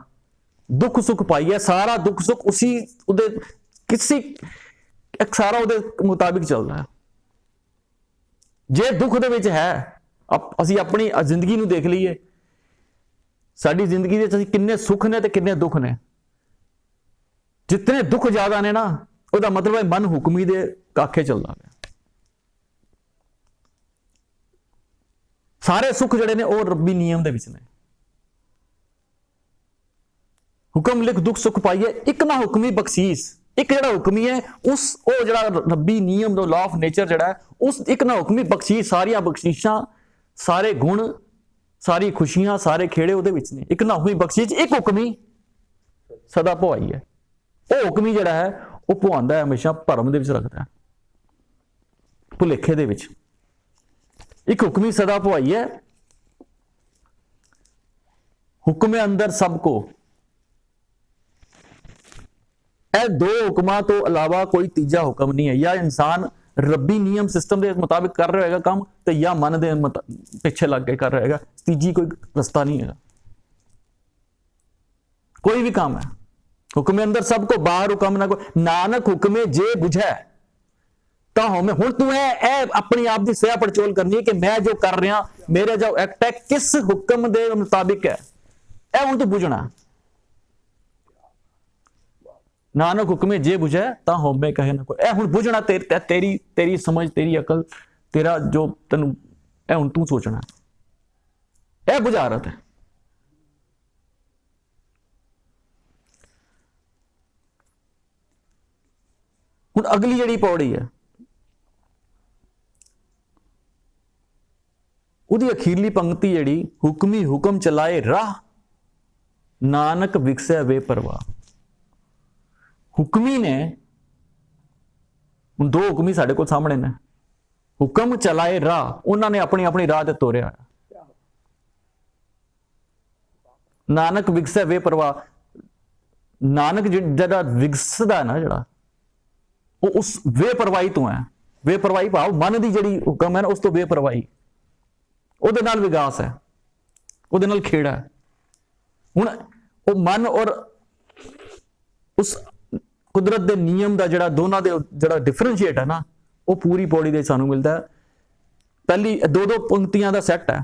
ਦੁੱਖ ਸੁੱਖ ਪਾਈਆ, ਸਾਰਾ ਦੁੱਖ ਸੁੱਖ ਉसी ਉਹਦੇ ਕਿਸੇ ਇੱਕ ਸਾਰਾ ਉਹਦੇ ਮੁਤਾਬਿਕ ਚੱਲਦਾ ਹੈ। ਜੇ ਦੁੱਖ ਦੇ ਵਿੱਚ ਹੈ, ਅਸੀਂ ਆਪਣੀ ਜ਼ਿੰਦਗੀ ਨੂੰ ਦੇਖ ਲਈਏ, ਸਾਡੀ ਜ਼ਿੰਦਗੀ ਵਿੱਚ ਅਸੀਂ ਕਿੰਨੇ ਸੁੱਖ ਨੇ ਤੇ ਕਿੰਨੇ ਦੁੱਖ ਨੇ। ਜਿਤਨੇ ਦੁੱਖ ਜ਼ਿਆਦਾ ਨੇ ਨਾ, ਉਹਦਾ ਮਤਲਬ ਹੈ ਮਨ ਹੁਕਮੀ ਦੇ ਕਾਖੇ ਚੱਲਦਾ ਪਿਆ। ਸਾਰੇ ਸੁੱਖ ਜਿਹੜੇ ਨੇ ਉਹ ਰੱਬੀ ਨਿਯਮ ਦੇ ਵਿੱਚ ਨੇ। ਹੁਕਮ ਲਿਖ ਦੁੱਖ ਸੁੱਖ ਪਾਈਏ, ਇੱਕ ਨਾ ਹੁਕਮੀ ਬਖਸ਼ੀਸ਼, ਇੱਕ ਜਿਹੜਾ ਹੁਕਮੀ ਹੈ ਉਹ ਜਿਹੜਾ ਰੱਬੀ ਨਿਯਮ ਦਾ ਲਾਅ ਆਫ ਨੇਚਰ ਜਿਹੜਾ ਹੈ, ਉਸ ਇੱਕ ਨਾ ਹੁਕਮੀ ਬਖਸ਼ੀਸ਼, ਸਾਰੀਆਂ ਬਖਸ਼ੀਸ਼ਾਂ, ਸਾਰੇ ਗੁਣ, ਸਾਰੀ ਖੁਸ਼ੀਆਂ, ਸਾਰੇ ਖੇੜੇ ਉਹਦੇ ਵਿੱਚ ਨੇ। ਇੱਕ ਨਾ ਹੁਕਮੀ ਬਖਸ਼ੀਸ਼, ਇੱਕ ਹੁਕਮੀ ਸਦਾ ਭੁਆਈ ਹੈ। ਉਹ ਹੁਕਮੀ ਜਿਹੜਾ ਹੈ ਉਹ ਭੁਆਉਂਦਾ ਹੈ, ਹਮੇਸ਼ਾ ਭਰਮ ਦੇ ਵਿੱਚ ਰੱਖਦਾ ਹੈ, ਭੁਲੇਖੇ ਦੇ ਵਿੱਚ। ਇੱਕ ਹੁਕਮੀ ਸਦਾ ਭੁਆਈ ਹੈ। ਹੁਕਮੇ ਅੰਦਰ ਸਭ ਕੋ, ਇਹ ਦੋ ਹੁਕਮਾਂ ਤੋਂ ਇਲਾਵਾ ਕੋਈ ਤੀਜਾ ਹੁਕਮ ਨਹੀਂ ਹੈ। ਜਾਂ ਇਨਸਾਨ ਰੱਬੀ ਨਿਯਮ ਸਿਸਟਮ ਦੇ ਮੁਤਾਬਿਕ ਕਰ ਰਿਹਾ ਹੋਏਗਾ ਕੰਮ, ਤੇ ਜਾਂ ਮਨ ਦੇ ਪਿੱਛੇ ਲੱਗ ਕੇ ਕਰ ਰਿਹਾ ਹੋਏਗਾ। ਤੀਜੀ ਕੋਈ ਰਸਤਾ ਨਹੀਂ ਹੈਗਾ, ਕੋਈ ਵੀ ਕੰਮ ਹੈ। ਹੁਕਮੇ ਅੰਦਰ ਸਭ ਕੋ, ਬਾਹਰ ਹੁਕਮ ਨਾ ਕੋ, ਨਾਨਕ ਹੁਕਮੇ ਜੇ ਬੁਝੈ ਤਾਂ ਹੋਵੇਂ। ਹੁਣ ਤੂੰ ਇਹ ਆਪਣੀ ਆਪ ਦੀ ਸਹਿ ਪੜਚੋਲ ਕਰਨੀ ਹੈ ਕਿ ਮੈਂ ਜੋ ਕਰ ਰਿਹਾ, ਮੇਰਾ ਜੋ ਐਕਟ ਹੈ, ਕਿਸ ਹੁਕਮ ਦੇ ਮੁਤਾਬਿਕ ਹੈ, ਇਹ ਹੁਣ ਤੂੰ ਬੁਝਣਾ। ਨਾਨਕ ਹੁਕਮੇ ਜੇ ਬੁਝੈ ਤਾਂ ਹੋਵੇਂ ਕਹੇ ਨਾ ਕੋਈ। ਇਹ ਹੁਣ ਬੁਝਣਾ, ਤੇਰੀ ਸਮਝ, ਤੇਰੀ ਅਕਲ, ਤੇਰਾ ਜੋ ਤੈਨੂੰ, ਇਹ ਹੁਣ ਤੂੰ ਸੋਚਣਾ। ਇਹ ਬੁਝਾਰਤ ਹੈ। ਹੁਣ ਅਗਲੀ ਜਿਹੜੀ ਪੌੜੀ ਹੈ, ਉਹਦੀ ਅਖੀਰਲੀ ਪੰਕਤੀ ਜਿਹੜੀ, ਹੁਕਮੀ ਹੁਕਮ ਚਲਾਏ ਰਾਹ, ਨਾਨਕ ਵਿਕਸੈ ਵੇ ਪਰਵਾਹ। ਹੁਕਮੀ ਨੇ, ਹੁਣ ਦੋ ਹੁਕਮੀ ਸਾਡੇ ਕੋਲ ਸਾਹਮਣੇ ਨੇ। ਹੁਕਮ ਚਲਾਏ ਰਾਹ, ਉਹਨਾਂ ਨੇ ਆਪਣੀ ਆਪਣੀ ਰਾਹ ਤੇ ਤੋਰਿਆ। ਨਾਨਕ ਵਿਕਸੈ ਵੇ ਪਰਵਾਹ, ਨਾਨਕ ਜਿਹੜਾ ਵਿਕਸਦਾ ਨਾ, ਜਿਹੜਾ ਉਹ ਉਸ ਬੇਪਰਵਾਹੀ ਤੋਂ ਹੈ। ਬੇਪਰਵਾਹੀ ਭਾਵ ਮਨ ਦੀ ਜਿਹੜੀ ਹੁਕਮ ਹੈ ਨਾ, ਉਸ ਤੋਂ ਬੇਪਰਵਾਹੀ, ਉਹਦੇ ਨਾਲ ਵਿਕਾਸ ਹੈ, ਉਹਦੇ ਨਾਲ ਖੇੜਾ ਹੈ। ਹੁਣ ਉਹ ਮਨ ਔਰ ਉਸ ਕੁਦਰਤ ਦੇ ਨਿਯਮ ਦਾ ਜਿਹੜਾ ਦੋਨਾਂ ਦੇ ਜਿਹੜਾ ਡਿਫਰੈਂਸ਼ੀਏਟ ਹੈ ਨਾ, ਉਹ ਪੂਰੀ ਪੌੜੀ ਦੇ ਸਾਨੂੰ ਮਿਲਦਾ ਹੈ। ਪਹਿਲੀ ਦੋ ਪੰਕਤੀਆਂ ਦਾ ਸੈੱਟ ਹੈ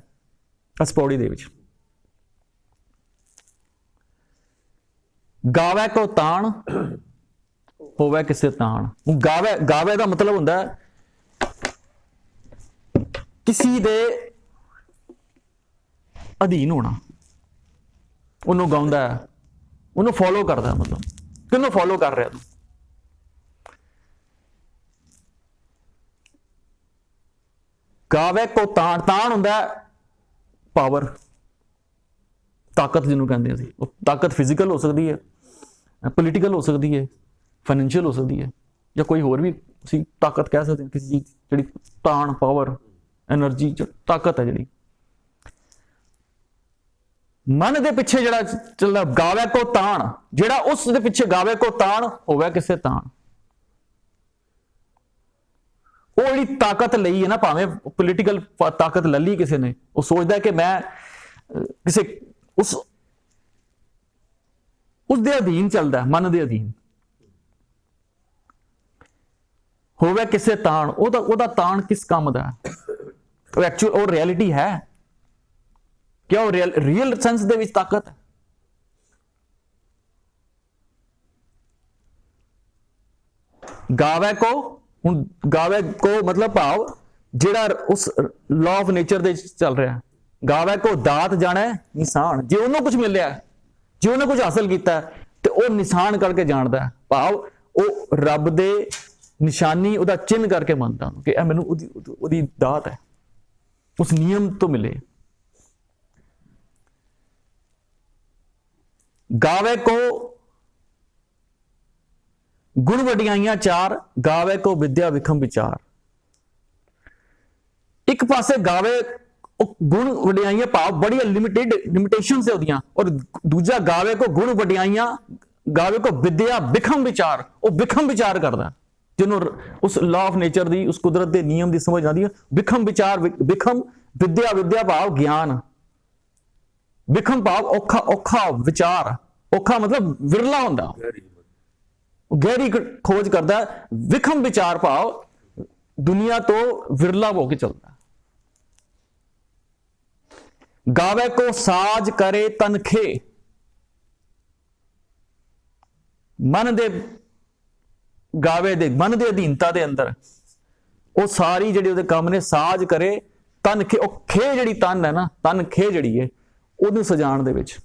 ਇਸ ਪੌੜੀ ਦੇ ਵਿੱਚ। ਗਾਵੇ ਕੋ ਤਾਣ ਹੋਵੇ ਕਿਸੇ ਤਾਣ। ਗਾਵੇ ਦਾ ਮਤਲਬ ਹੁੰਦਾ ਹੈ ਕਿਸੇ ਦੇ ਅਧੀਨ ਹੋਣਾ। ਉਹਨੂੰ ਗਾਉਂਦਾ ਹੈ, ਉਹਨੂੰ ਫੋਲੋ ਕਰਦਾ, ਮਤਲਬ ਕਿਹਨੂੰ ਫੋਲੋ ਕਰ ਰਿਹਾ ਤੂੰ। ਗਾਵੇ ਕੋ ਤਾਣ, ਤਾਣ ਹੁੰਦਾ ਪਾਵਰ, ਤਾਕਤ ਜਿਹਨੂੰ ਕਹਿੰਦੇ ਅਸੀਂ। ਉਹ ਤਾਕਤ ਫਿਜ਼ੀਕਲ ਹੋ ਸਕਦੀ ਹੈ, ਪੋਲੀਟੀਕਲ ਹੋ ਸਕਦੀ ਹੈ, ਫਾਈਨੈਂਸ਼ੀਅਲ ਹੋ ਸਕਦੀ ਹੈ, ਜਾਂ ਕੋਈ ਹੋਰ ਵੀ ਅਸੀਂ ਤਾਕਤ ਕਹਿ ਸਕਦੇ ਹਾਂ ਕਿਸੇ ਚੀਜ਼, ਜਿਹੜੀ ਤਾਣ, ਪਾਵਰ, એનર્ਜੀ, ਤਾਕਤ ਹੈ ਜਿਹੜੀ। ਮਨ ਦੇ ਪਿੱਛੇ ਜਿਹੜਾ ਚੱਲਦਾ, ਗਾਵੇ ਕੋ ਤਾਣ, ਜਿਹੜਾ ਉਸ ਦੇ ਪਿੱਛੇ ਗਾਵੇ ਕੋ ਤਾਣ ਹੋਵੇ ਕਿਸੇ ਤਾਣ। ਉਹ ਜਿਹੜੀ ਤਾਕਤ ਲਈ ਹੈ ਨਾ, ਭਾਵੇਂ ਪੋਲੀਟੀਕਲ ਤਾਕਤ ਲੈ ਲਈ ਕਿਸੇ ਨੇ, ਉਹ ਸੋਚਦਾ ਕਿ ਮੈਂ ਕਿਸੇ ਉਸ ਦੇ ਅਧੀਨ ਚੱਲਦਾ, ਮਨ ਦੇ ਅਧੀਨ। ਹੋਵੇ ਕਿਸੇ ਤਾਣ, ਉਹਦਾ ਤਾਣ ਕਿਸ ਕੰਮ ਦਾ? ਉਹ ਐਕਚੁਅਲ, ਉਹ ਰਿਐਲਿਟੀ ਹੈ ਕਿਆ? ਉਹ ਰੀਅਲ ਸੈਂਸ ਦੇ ਵਿੱਚ ਤਾਕਤ ਹੈ? ਗਾਵੇ ਕੋ, ਹੁਣ ਗਾਵੇ ਕੋ ਮਤਲਬ ਭਾਵ ਜਿਹੜਾ ਉਸ ਲਾਅ ਆਫ ਨੇਚਰ ਦੇ ਚੱਲ ਰਿਹਾ। ਗਾਵੇ ਕੋ ਦਾਤ ਜਾਣੈ ਨਿਸ਼ਾਨ, ਜੇ ਉਹਨੂੰ ਕੁਝ ਮਿਲਿਆ, ਜੇ ਉਹਨੇ ਕੁਝ ਹਾਸਲ ਕੀਤਾ, ਤੇ ਉਹ ਨਿਸ਼ਾਨ ਕਰਕੇ ਜਾਣਦਾ, ਭਾਵ ਉਹ ਰੱਬ ਦੇ ਨਿਸ਼ਾਨੀ, ਉਹਦਾ ਚਿੰਨ੍ਹ ਕਰਕੇ ਮੰਨਦਾ ਕਿ ਇਹ ਮੈਨੂੰ ਉਹਦੀ ਦਾਤ ਹੈ, ਉਸ ਨਿਯਮ ਤੋਂ ਮਿਲੇ। ਗਾਵੇ ਕੋ ਗੁਣ ਵਡਿਆਈਆਂ ਚਾਰ, ਗਾਵੇ ਕੋ ਵਿਦਿਆ ਵਿਖਮ ਵਿਚਾਰ। ਇੱਕ ਪਾਸੇ ਗਾਵੇ ਉਹ ਗੁਣ ਵਡਿਆਈਆਂ ਭਾਵ ਬੜੀਆਂ ਲਿਮਿਟੇਸ਼ਨਸ ਹੈ ਉਹਦੀਆਂ। ਔਰ ਦੂਜਾ ਗਾਵੇ ਕੋ ਗੁਣ ਵਡਿਆਈਆਂ, ਗਾਵੇ ਕੋ ਵਿਦਿਆ ਬਿਖਮ ਵਿਚਾਰ, ਉਹ ਬਿਖਮ ਵਿਚਾਰ ਕਰਦਾ, ਜਿਹਨੂੰ ਉਸ ਲਾਅ ਆਫ ਨੇਚਰ ਦੀ, ਉਸ ਕੁਦਰਤ ਦੇ ਨਿਯਮ ਦੀ ਸਮਝ ਆਉਂਦੀ ਹੈ। ਬਿਖਮ ਵਿਚਾਰ, ਬਿਖਮ ਵਿਦਿਆ, ਵਿਦਿਆ ਭਾਵ ਗਿਆਨ, ਬਿਖਮ ਭਾਵ ਔਖਾ, ਔਖਾ ਵਿਚਾਰ, ਔਖਾ ਮਤਲਬ ਵਿਰਲਾ ਹੁੰਦਾ, ਗਹਿਰੀ ਖੋਜ ਕਰਦਾ। ਵਿਖਮ ਵਿਚਾਰ ਭਾਵ ਦੁਨੀਆ ਤੋਂ ਵਿਰਲਾ ਹੋ ਕੇ ਚੱਲਦਾ। ਗਾਵੇ ਕੋ ਸਾਜ ਕਰੇ ਤਨਖੇ, ਮਨ ਦੇ ਗਾਵੇ ਦੇ, ਮਨ ਦੇ ਅਧੀਨਤਾ ਦੇ ਅੰਦਰ ਉਹ ਸਾਰੀ ਜਿਹੜੀ ਉਹਦੇ ਕੰਮ ਨੇ, ਸਾਜ ਕਰੇ ਤਨ ਖੇ, ਉਹ ਖੇ ਜਿਹੜੀ ਤਨ ਹੈ ਨਾ, ਤਨ ਖੇ ਜਿਹੜੀ ਹੈ ਉਹਨੂੰ ਸਜਾਉਣ ਦੇ ਵਿੱਚ,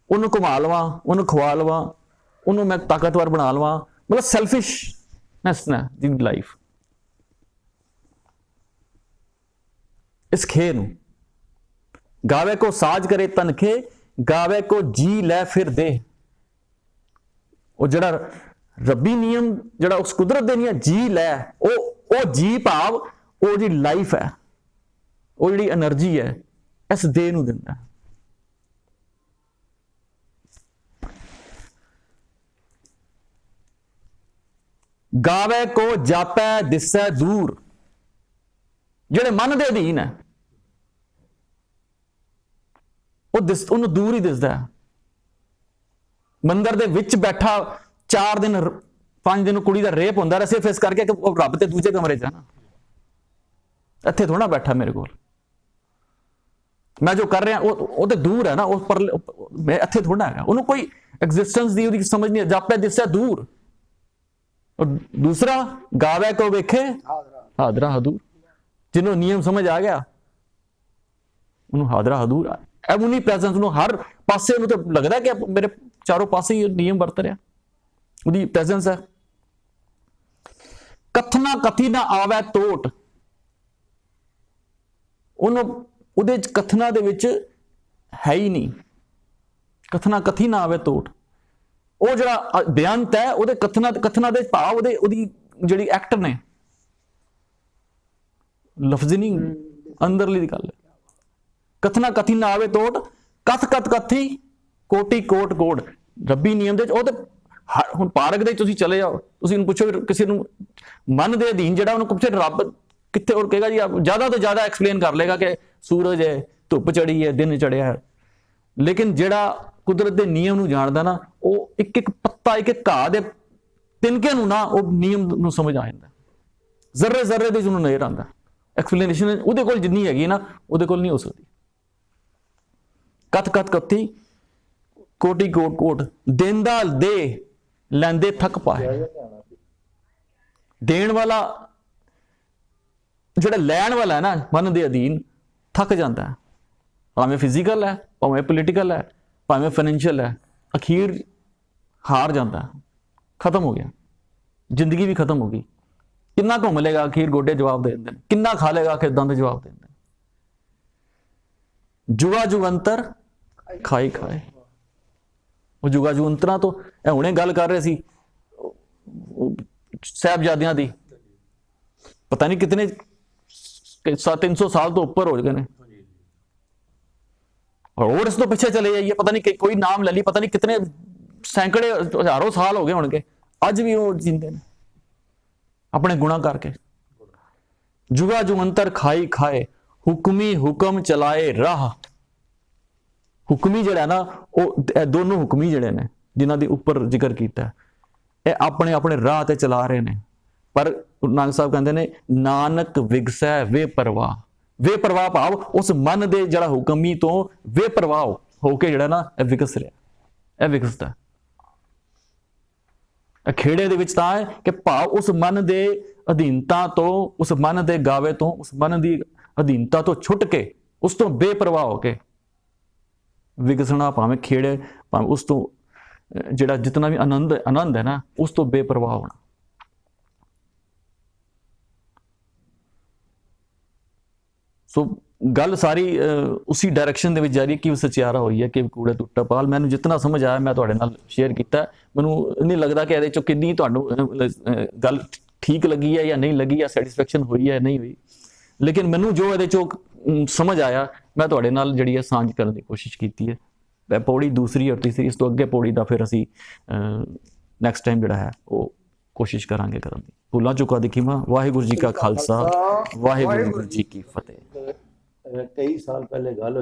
ਉਹਨੂੰ ਘੁਮਾ ਲਵਾਂ, ਉਹਨੂੰ ਖਵਾ ਲਵਾਂ, ਉਹਨੂੰ ਮੈਂ ਤਾਕਤਵਰ ਬਣਾ ਲਵਾਂ, ਮਤਲਬ ਸੈਲਫਿਸ਼ਨੈਸ ਨਾ ਦੀ ਲਾਈਫ, ਇਸ ਖੇ ਨੂੰ। ਗਾਵੇ ਕੋ ਸਾਜ ਕਰੇ ਤਨਖੇ, ਗਾਵੇ ਕੋ ਜੀ ਲੈ ਫਿਰ ਦੇ। ਉਹ ਜਿਹੜਾ ਰੱਬੀ ਨਿਯਮ, ਜਿਹੜਾ ਉਸ ਕੁਦਰਤ ਦੇ ਨਿਯਮ ਜੀ ਲੈ, ਉਹ ਜੀ ਭਾਵ ਉਹ ਜਿਹੜੀ ਲਾਈਫ ਹੈ, ਉਹ ਜਿਹੜੀ એનર્ਜੀ ਹੈ, ਇਸ ਦੇਹ ਨੂੰ ਦਿੰਦਾ। ਗਾਵੇ ਕੋ ਜਾਪੈ ਦਿਸੈ ਦੂਰ, ਜਿਹੜੇ ਮਨ ਦੇ ਅਧੀਨ ਹੈ ਉਹਨੂੰ ਦੂਰ ਹੀ ਦਿਸਦਾ ਹੈ। ਮੰਦਰ ਦੇ ਵਿੱਚ ਬੈਠਾ 4 ਦਿਨ 5 ਦਿਨ ਕੁੜੀ ਦਾ ਰੇਪ ਹੁੰਦਾ ਰਿਹਾ ਸਿਰਫ ਇਸ ਕਰਕੇ ਕਿ ਉਹ ਰੱਬ ਤੇ ਦੂਜੇ ਕਮਰੇ 'ਚ ਹੈ ਨਾ, ਇੱਥੇ ਥੋੜਾ ਬੈਠਾ ਮੇਰੇ ਕੋਲ, ਮੈਂ ਜੋ ਕਰ ਰਿਹਾ ਉਹ ਤੇ ਦੂਰ ਹੈ ਨਾ, ਉਸ ਪਰ ਮੈਂ ਇੱਥੇ ਥੋੜਾ ਹੈਗਾ, ਉਹਨੂੰ ਕੋਈ ਐਗਜ਼ਿਸਟੈਂਸ ਦੀ ਉਹਦੀ ਸਮਝ ਨਹੀਂ। ਜਾਪੈ ਦਿਸੈ ਦੂਰ। ਔਰ ਦੂਸਰਾ ਗਾਵੇ ਕੋ ਵੇਖੇ ਹਾਦਰਾ ਹਦੂਰ, ਜਿਹਨੂੰ ਨਿਯਮ ਸਮਝ ਆ ਗਿਆ ਉਹਨੂੰ ਹਾਦਰਾ ਹਦੂਰ, ਐਮਨੀ ਪ੍ਰੈਜ਼ੈਂਸ ਨੂੰ ਹਰ ਪਾਸੇ ਉਹਨੂੰ ਤਾਂ ਲੱਗਦਾ ਕਿ ਮੇਰੇ ਚਾਰੋਂ ਪਾਸੇ ਹੀ ਨਿਯਮ ਵਰਤ ਰਿਹਾ, ਉਹਦੀ ਪ੍ਰੈਜ਼ੈਂਸ ਹੈ। ਕਥਨਾ ਕਥੀ ਨਾ ਆਵੇ ਟੋਟ, ਉਹਨੂੰ ਉਹਦੇ ਕਥਨਾ ਦੇ ਵਿੱਚ ਹੈ ਹੀ ਨਹੀਂ, ਕਥਨਾ ਕਥੀ ਨਾ ਆਵੇ ਟੋਟ। ਉਹ ਜਿਹੜਾ ਬੇਅੰਤ ਹੈ ਉਹਦੇ ਕਥਨਾ ਦੇ ਭਾਵ ਉਹਦੀ ਜਿਹੜੀ ਐਕਟ ਨੇ, ਲਫ਼ਜ਼ ਨਹੀਂ, ਅੰਦਰਲੀ ਦੀ ਗੱਲ ਹੈ। ਕਥਨਾ ਕਥੀ ਨਾ ਆਵੇ ਟੋਟ, ਕਥ ਕਥ ਕਥੀ ਕੋਟੀ ਕੋਟ ਕੋਟ। ਰੱਬੀ ਨਿਯਮ ਦੇ ਉਹ ਤੇ ਹੁਣ ਪਾਰਕ ਦੇ ਤੁਸੀਂ ਚਲੇ ਜਾਓ, ਤੁਸੀਂ ਉਹਨੂੰ ਪੁੱਛੋ ਕਿਸੇ ਨੂੰ ਮਨ ਦੇ ਅਧੀਨ ਜਿਹੜਾ, ਉਹਨੂੰ ਪੁੱਛੇ ਰੱਬ ਕਿੱਥੇ, ਔਰ ਕਹੇਗਾ ਜੀ ਜ਼ਿਆਦਾ ਤੋਂ ਜ਼ਿਆਦਾ ਐਕਸਪਲੇਨ ਕਰ ਲੇਗਾ ਕਿ ਸੂਰਜ ਹੈ, ਧੁੱਪ ਚੜੀ ਹੈ, ਦਿਨ ਚੜਿਆ ਹੈ। ਲੇਕਿਨ ਜਿਹੜਾ ਕੁਦਰਤ ਦੇ ਨਿਯਮ ਨੂੰ ਜਾਣਦਾ ਨਾ, ਉਹ ਇੱਕ ਇੱਕ ਪੱਤਾ, ਇੱਕ ਇੱਕ ਘਾਹ ਦੇ ਤਿਨਕੇ ਨੂੰ ਨਾ, ਉਹ ਨਿਯਮ ਨੂੰ ਸਮਝ ਆ ਜਾਂਦਾ, ਜ਼ਰਰੇ ਜ਼ਰਰੇ ਦੇ ਜਿਹਨੂੰ ਨਜ਼ਰ ਆਉਂਦਾ। ਐਕਸਪਲੇਨੇਸ਼ਨ ਉਹਦੇ ਕੋਲ ਜਿੰਨੀ ਹੈਗੀ ਨਾ, ਉਹਦੇ ਕੋਲ ਨਹੀਂ ਹੋ ਸਕਦੀ। ਕਥ ਕਥ ਕਥੀ ਕੋਟੀ ਕੋਟ ਕੋਟ, ਦੇਂਦਾ ਦੇ ਲੈਂਦੇ ਥੱਕ ਪਾਏ। ਦੇਣ ਵਾਲਾ ਜਿਹੜਾ ਲੈਣ ਵਾਲਾ ਹੈ ਨਾ, ਮਨ ਦੇ ਅਧੀਨ ਥੱਕ ਜਾਂਦਾ ਹੈ, ਭਾਵੇਂ ਫਿਜ਼ੀਕਲ ਹੈ, ਭਾਵੇਂ ਪੋਲੀਟੀਕਲ ਹੈ, ਭਾਵੇਂ ਫਾਈਨੈਂਸ਼ੀਅਲ ਹੈ, ਅਖੀਰ ਹਾਰ ਜਾਂਦਾ, ਖਤਮ ਹੋ ਗਿਆ, ਜ਼ਿੰਦਗੀ ਵੀ ਖਤਮ ਹੋ ਗਈ। ਕਿੰਨਾ ਘੁੰਮ ਲੇਗਾ, ਅਖੀਰ ਗੋਡੇ ਜਵਾਬ ਦੇ ਦਿੰਦੇ ਨੇ, ਕਿੰਨਾ ਖਾ ਲੇਗਾ, ਅਖੀਰ ਦੰਦ ਜਵਾਬ ਦੇ ਦਿੰਦੇ ਨੇ। ਜੁਗਾ ਜੁਗੰਤਰ ਖਾਈ ਖਾਏ, ਉਹ ਜੁਗਾ ਜੁਗੰਤਰਾਂ ਤੋਂ ਇਹ ਹੁਣੇ ਗੱਲ ਕਰ ਰਹੇ ਸੀ ਸਾਹਿਬਜ਼ਾਦਿਆਂ ਦੀ, ਪਤਾ ਨਹੀਂ ਕਿਤਨੇ 300 ਸਾਲ ਤੋਂ ਉੱਪਰ ਹੋ ਗਏ ਨੇ, और इस तो पीछे चले जाइए, पता नहीं कोई नाम ले ली, पता नहीं कितने सैकड़े हजारों साल हो गए होंगे, अज भी वो जींदे ने अपने गुणा करके। जुगा जुगंतर खाई खाए, हुक्मी हुक्म चलाए राह। हुक्मी जिहड़ा ना, वो दोनों हुक्मी जिहड़े ने जिन्हां दे उपर जिक्र कीता, ये अपने अपने राह ते चला रहे ने। पर नानक साहब कहंदे ने, नानक विगसै वे परवाह। वे परवाह भाव उस मन दे जिहड़ा हुक्मी तो वे परवाह होके जिहड़ा ना विकस रहा, यह विकसदा खेड़े दे विच तां है कि भाव उस मन दे अधीनता तो, उस मन दे गावे तो, उस मन दी अधीनता तो छुट के उस तो बेपरवाह होके विकसना, भावें खेड़े भावें उस तो जिहड़ा जितना भी आनंद है ना, उस तो बेपरवाह होना। सो गल सारी उसी डायरैक्शन दे विच जा रही है कि सचियारा हुई है कि कूड़ा टुੱਟਾ पाल। मैनूं जितना समझ आया मैं तुहाडे नाल शेयर कीता। मैनूं नहीं लगदा कि इहदे चों किन्नी तुहानूं गल ठीक लगी है या नहीं लगी, या सैटिस्फैक्शन हुई है नहीं हुई, लेकिन मैनूं जो इहदे चों ਸਮਝ ਆਇਆ, ਮੈਂ ਤੁਹਾਡੇ ਨਾਲ ਜਿਹੜੀ ਹੈ ਸਾਂਝ ਕਰਨ ਦੀ ਕੋਸ਼ਿਸ਼ ਕੀਤੀ ਹੈ। ਪੌੜੀ ਦੂਸਰੀ ਔਰ ਤੀਸਰੀ, ਇਸ ਤੋਂ ਅੱਗੇ ਪੌੜੀ ਦਾ ਫਿਰ ਅਸੀਂ ਨੈਕਸਟ ਟਾਈਮ ਜਿਹੜਾ ਹੈ ਉਹ ਕੋਸ਼ਿਸ਼ ਕਰਾਂਗੇ ਕਰਨ ਦੀ। ਭੁੱਲਾਂ ਚੁੱਕਾ ਦੀ ਖਿਮਾ। ਵਾਹਿਗੁਰੂ ਜੀ ਕਾ ਖਾਲਸਾ, ਵਾਹਿਗੁਰੂ ਜੀ ਕੀ ਫਤਿਹ। ਕਈ ਸਾਲ ਪਹਿਲੇ ਗੱਲ ਹੋਈ